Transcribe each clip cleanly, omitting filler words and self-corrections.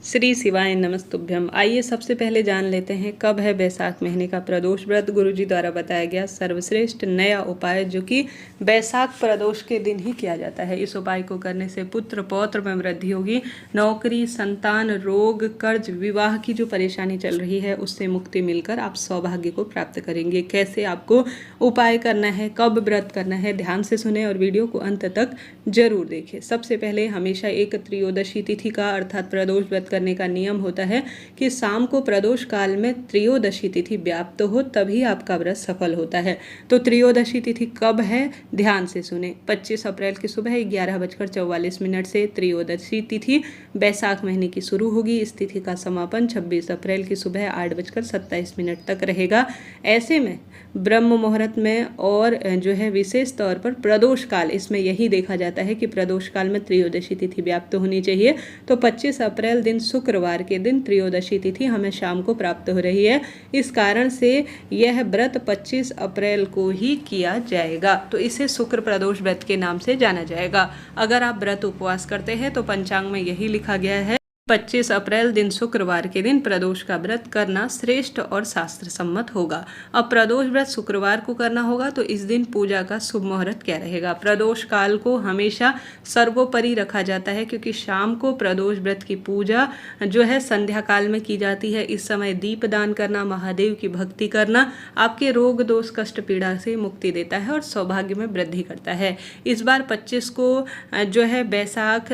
श्री शिवाय नमस्तुभ्यम। आइए सबसे पहले जान लेते हैं कब है बैसाख महीने का प्रदोष व्रत। गुरुजी द्वारा बताया गया सर्वश्रेष्ठ नया उपाय जो कि बैसाख प्रदोष के दिन ही किया जाता है। इस उपाय को करने से पुत्र पौत्र में वृद्धि होगी, नौकरी, संतान, रोग, कर्ज, विवाह की जो परेशानी चल रही है उससे मुक्ति मिलकर आप सौभाग्य को प्राप्त करेंगे। कैसे आपको उपाय करना है, कब व्रत करना है, ध्यान से सुने और वीडियो को अंत तक जरूर देखें। सबसे पहले हमेशा एक त्रयोदशी तिथि का अर्थात प्रदोष व्रत करने का नियम होता है कि शाम को प्रदोष काल में त्रयोदशी तिथि व्याप्त हो तभी आपका व्रत सफल होता है। तो त्रयोदशी तिथि कब है, ध्यान से सुने। 25 अप्रैल की सुबह 11:44 से त्रयोदशी तिथि बैसाख महीने की शुरू होगी। इस तिथि का समापन 26 अप्रैल की सुबह 8:27 तक रहेगा। ऐसे में ब्रह्म मुहूर्त में और जो है विशेष तौर पर प्रदोष काल, इसमें यही देखा जाता है कि प्रदोष काल में त्रयोदशी तिथि व्याप्त होनी चाहिए। तो 25 अप्रैल दिन शुक्रवार के दिन त्रयोदशी तिथि हमें शाम को प्राप्त हो रही है। इस कारण से यह व्रत 25 अप्रैल को ही किया जाएगा। तो इसे शुक्र प्रदोष व्रत के नाम से जाना जाएगा। अगर आप व्रत उपवास करते हैं तो पंचांग में यही लिखा गया है 25 अप्रैल दिन शुक्रवार के दिन प्रदोष का व्रत करना श्रेष्ठ और शास्त्र सम्मत होगा। अब प्रदोष व्रत शुक्रवार को करना होगा तो इस दिन पूजा का शुभ मुहूर्त क्या रहेगा। प्रदोष काल को हमेशा सर्वोपरि रखा जाता है क्योंकि शाम को प्रदोष व्रत की पूजा जो है संध्या काल में की जाती है। इस समय दीपदान करना, महादेव की भक्ति करना आपके रोग दोष कष्ट पीड़ा से मुक्ति देता है और सौभाग्य में वृद्धि करता है। इस बार 25 को जो है बैसाख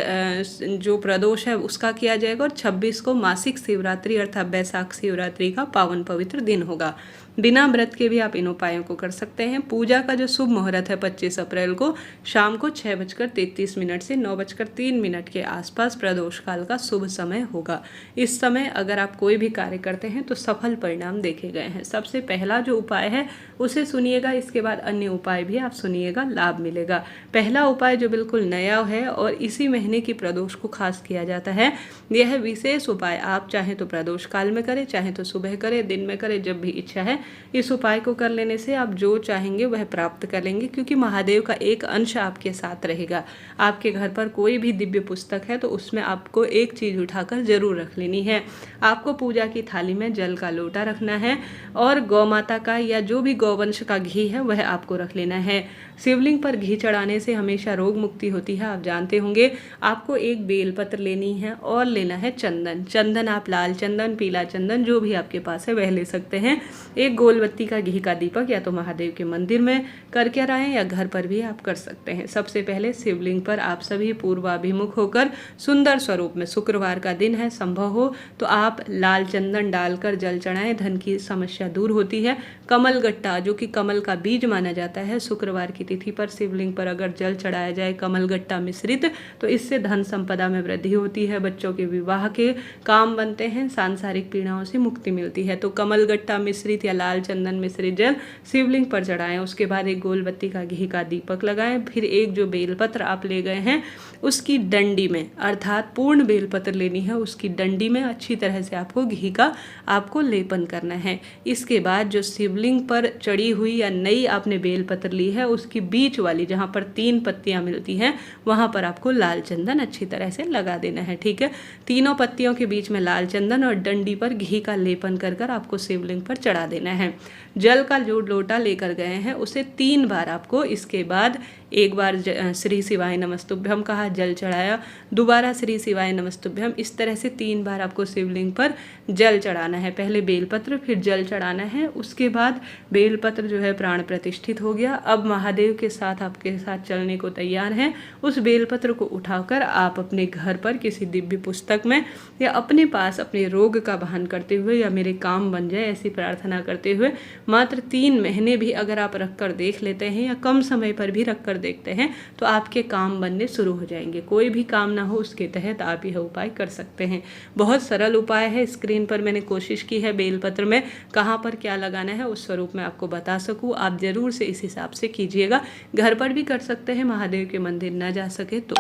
जो प्रदोष है उसका किया जाएगा और 26 को मासिक शिवरात्रि अर्थात बैसाख शिवरात्रि का पावन पवित्र दिन होगा। बिना व्रत के भी आप इन उपायों को कर सकते हैं। पूजा का जो शुभ मुहूर्त है 25 अप्रैल को शाम को 6:33 से 9:03 के आसपास प्रदोष काल का शुभ समय होगा। इस समय अगर आप कोई भी कार्य करते हैं तो सफल परिणाम देखे गए हैं। सबसे पहला जो उपाय है उसे सुनिएगा, इसके बाद अन्य उपाय भी आप सुनिएगा, लाभ मिलेगा। पहला उपाय जो बिल्कुल नया है और इसी महीने की प्रदोष को खास किया जाता है, यह विशेष उपाय आप चाहे तो प्रदोष काल में करें, चाहे तो सुबह करें, दिन में करें, जब भी इच्छा है। इस उपाय को कर लेने से आप जो चाहेंगे वह प्राप्त कर लेंगे क्योंकि महादेव का एक अंश आपके साथ रहेगा। आपके घर पर कोई भी दिव्य पुस्तक है तो उसमें आपको एक चीज उठाकर जरूर रख लेनी है। आपको पूजा की थाली में जल का लोटा रखना है और गौ माता का या जो भी गौवंश का घी है वह आपको रख लेना है। शिवलिंग पर घी चढ़ाने से हमेशा रोग मुक्ति होती है, आप जानते होंगे। आपको एक बेलपत्र लेनी है और लेना है चंदन। चंदन आप लाल चंदन, पीला चंदन जो भी आपके पास है वह ले सकते हैं। एक गोलबत्ती का घी का दीपक या तो महादेव के मंदिर में करके आएं या घर पर भी आप कर सकते हैं। सबसे पहले शिवलिंग पर आप सभी पूर्वाभिमुख होकर सुंदर स्वरूप में, शुक्रवार का दिन है, संभव हो तो आप लाल चंदन डालकर जल चढ़ाएं, धन की समस्या दूर होती है। कमल गट्टा जो कि कमल का बीज माना जाता है, शुक्रवार की तिथि पर शिवलिंग पर अगर जल चढ़ाया जाए कमल गट्टा मिश्रित तो इससे धन संपदा में वृद्धि होती है, बच्चों के विवाह के काम बनते हैं, सांसारिक पीड़ाओं से मुक्ति मिलती है। तो कमल गट्टा मिश्रित या लाल चंदन मिश्रित जल शिवलिंग पर चढ़ाएं। उसके बाद एक गोलबत्ती का घी का दीपक लगाएं। फिर एक जो बेलपत्र आप ले गए हैं उसकी डंडी में अर्थात पूर्ण बेलपत्र लेनी है, उसकी डंडी में अच्छी तरह से आपको घी का आपको लेपन करना है। इसके बाद जो शिवलिंग पर चढ़ी हुई या नई आपने बेलपत्र ली है उसकी बीच वाली जहाँ पर 3 पत्तियां मिलती हैं वहाँ पर आपको लाल चंदन अच्छी तरह से लगा देना है। ठीक है, तीनों पत्तियों के बीच में लाल चंदन और डंडी पर घी का लेपन कर आपको शिवलिंग पर चढ़ा देना है। जल का जो लोटा लेकर गए हैं उसे 3 बार आपको, इसके बाद एक बार श्री शिवाय नमस्तुभ्यम कहा, जल चढ़ाया, दोबारा श्री शिवाय नमस्तुभ्यम, इस तरह से 3 बार आपको शिवलिंग पर जल चढ़ाना है। पहले बेलपत्र फिर जल चढ़ाना है। उसके बाद बेलपत्र जो है प्राण प्रतिष्ठित हो गया। अब महादेव के साथ आपके साथ चलने को तैयार हैं। उस बेलपत्र को उठाकर आप अपने घर पर किसी दिव्य पुस्तक में या अपने पास अपने रोग का बहन करते हुए या मेरे काम बन जाए ऐसी प्रार्थना करते हुए मात्र 3 महीने भी अगर आप रख कर देख लेते हैं या कम समय पर भी रख कर देखते हैं तो आपके काम बनने शुरू हो जाएंगे। कोई भी काम ना हो उसके तहत आप यह उपाय कर सकते हैं। बहुत सरल उपाय है। स्क्रीन पर मैंने कोशिश की है बेलपत्र में कहाँ पर क्या लगाना है उस स्वरूप में आपको बता सकूँ। आप जरूर से इस हिसाब से कीजिएगा। घर पर भी कर सकते हैं, महादेव के मंदिर ना जा सके तो।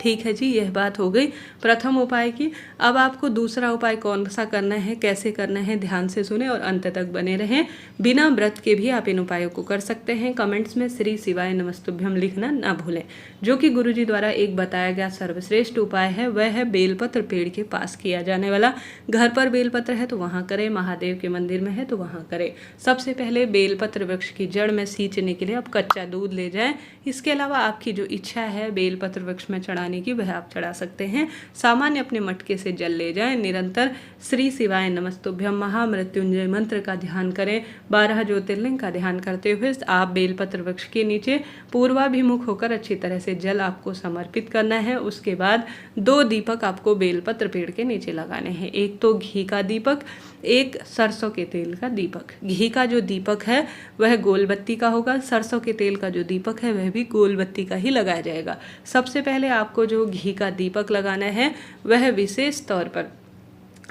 ठीक है जी, यह बात हो गई प्रथम उपाय की। अब आपको दूसरा उपाय कौन सा करना है, कैसे करना है, ध्यान से सुने और अंत तक बने रहें। बिना व्रत के भी आप इन उपायों को कर सकते हैं। कमेंट्स में श्री शिवाय नमस्तुभ्यम लिखना ना भूलें। जो कि गुरुजी द्वारा एक बताया गया सर्वश्रेष्ठ उपाय है वह है बेलपत्र पेड़ के पास किया जाने वाला। घर पर बेलपत्र है तो वहाँ करें, महादेव के मंदिर में है तो वहाँ करें। सबसे पहले बेलपत्र वृक्ष की जड़ में सींचने के लिए आप कच्चा दूध ले जाएं। इसके अलावा आपकी जो इच्छा है बेलपत्र वृक्ष में चढ़ाने की वह आप चढ़ा सकते हैं। सामान्य अपने मटके से जल ले जाएं। निरंतर श्री शिवाय नमस्तुभ्यम महामृत्युंजय मंत्र का ध्यान करें। 12 ज्योतिर्लिंग का ध्यान करते हुए आप बेलपत्र वृक्ष के नीचे पूर्वाभिमुख होकर अच्छी तरह से जल आपको समर्पित करना है। उसके बाद 2 दीपक आपको बेलपत्र पेड़ के नीचे लगाने हैं। एक तो घी का दीपक, एक सरसों के तेल का दीपक। घी का जो दीपक है वह गोल बत्ती का होगा, सरसों के तेल का जो दीपक है वह भी गोल बत्ती का ही लगाया जाएगा। सबसे पहले आपको जो घी का दीपक लगाना है वह विशेष तौर पर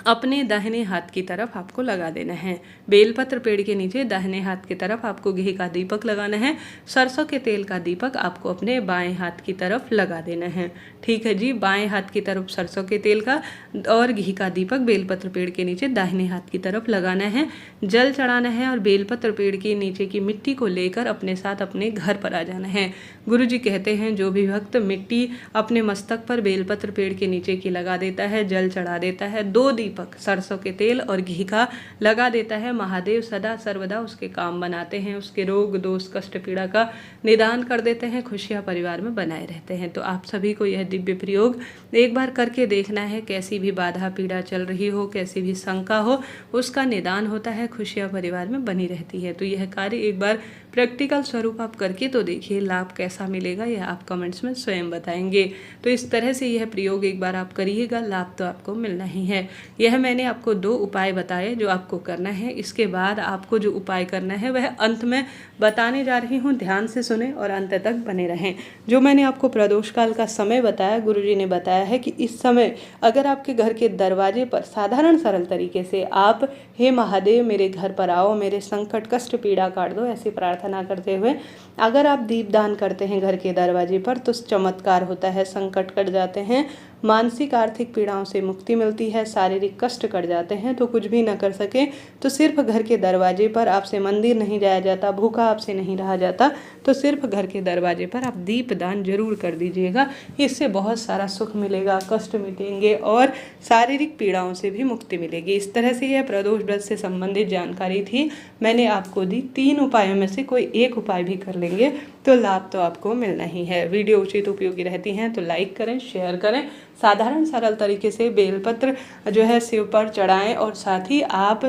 अपने दाहिने हाथ की तरफ आपको लगा देना है। बेलपत्र पेड़ के नीचे दाहिने हाथ की तरफ आपको घी का दीपक लगाना है। सरसों के तेल का दीपक आपको अपने बाएं हाथ की तरफ लगा देना है। ठीक है जी, बाएं हाथ की तरफ सरसों के तेल का और घी का दीपक बेलपत्र पेड़ के नीचे दाहिने हाथ की तरफ लगाना है। जल चढ़ाना है और बेलपत्र पेड़ के नीचे की मिट्टी को लेकर अपने साथ अपने घर पर आ जाना है। गुरुजी कहते हैं जो भी भक्त मिट्टी अपने मस्तक पर बेलपत्र पेड़ के नीचे की लगा देता है, जल चढ़ा देता है, 2 दीपक सरसों के तेल और घी का लगा देता है, महादेव सदा सर्वदा उसके काम बनाते हैं, उसके रोग दोष कष्ट पीड़ा का निदान कर देते हैं, खुशियां परिवार में बनाए रहते हैं। तो आप सभी को यह दिव्य प्रयोग एक बार करके देखना है। कैसी भी बाधा पीड़ा चल रही हो, कैसी भी शंका हो, उसका निदान होता है, खुशियां परिवार में बनी रहती है। तो यह कार्य एक बार प्रैक्टिकल स्वरूप आप करके तो देखिए, लाभ कैसा मिलेगा यह आप कमेंट्स में स्वयं बताएंगे। तो इस तरह से यह प्रयोग एक बार आप करिएगा, लाभ तो आपको मिलना ही है। यह मैंने आपको 2 उपाय बताए जो आपको करना है। इसके बाद आपको जो उपाय करना है वह अंत में बताने जा रही हूँ, ध्यान से सुने और अंत तक बने रहें। जो मैंने आपको प्रदोष काल का समय बताया, गुरुजी ने बताया है कि इस समय अगर आपके घर के दरवाजे पर साधारण सरल तरीके से आप हे महादेव मेरे घर पर आओ, मेरे संकट कष्ट पीड़ा काट दो, ऐसी प्रार्थना करते हुए अगर आप दीपदान करते हैं घर के दरवाजे पर तो चमत्कार होता है, संकट कट जाते हैं, मानसिक आर्थिक पीड़ाओं से मुक्ति मिलती है, शारीरिक कष्ट कट जाते हैं। तो कुछ भी न कर सके तो सिर्फ घर के दरवाजे पर, आपसे मंदिर नहीं जाया जाता, भूखा आपसे नहीं रहा जाता, तो सिर्फ घर के दरवाजे पर आप दीपदान जरूर कर दीजिएगा। इससे बहुत सारा सुख मिलेगा, कष्ट मिटेंगे और शारीरिक पीड़ाओं से भी मुक्ति मिलेगी। इस तरह से यह प्रदोष व्रत से संबंधित जानकारी थी, मैंने आपको दी। 3 उपायों में से कोई एक उपाय भी कर लेंगे तो लाभ तो आपको मिलना ही है। वीडियो उचित उपयोगी रहती हैं तो लाइक करें, शेयर करें। साधारण सरल तरीके से बेलपत्र जो है शिव पर चढ़ाएं और साथ ही आप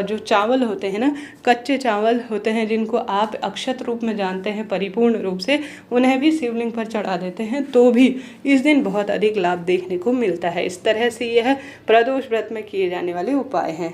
जो चावल होते हैं ना, कच्चे चावल होते हैं जिनको आप अक्षत रूप में जानते हैं परिपूर्ण रूप से, उन्हें भी शिवलिंग पर चढ़ा देते हैं तो भी इस दिन बहुत अधिक लाभ देखने को मिलता है। इस तरह से यह प्रदोष व्रत में किए जाने वाले उपाय हैं।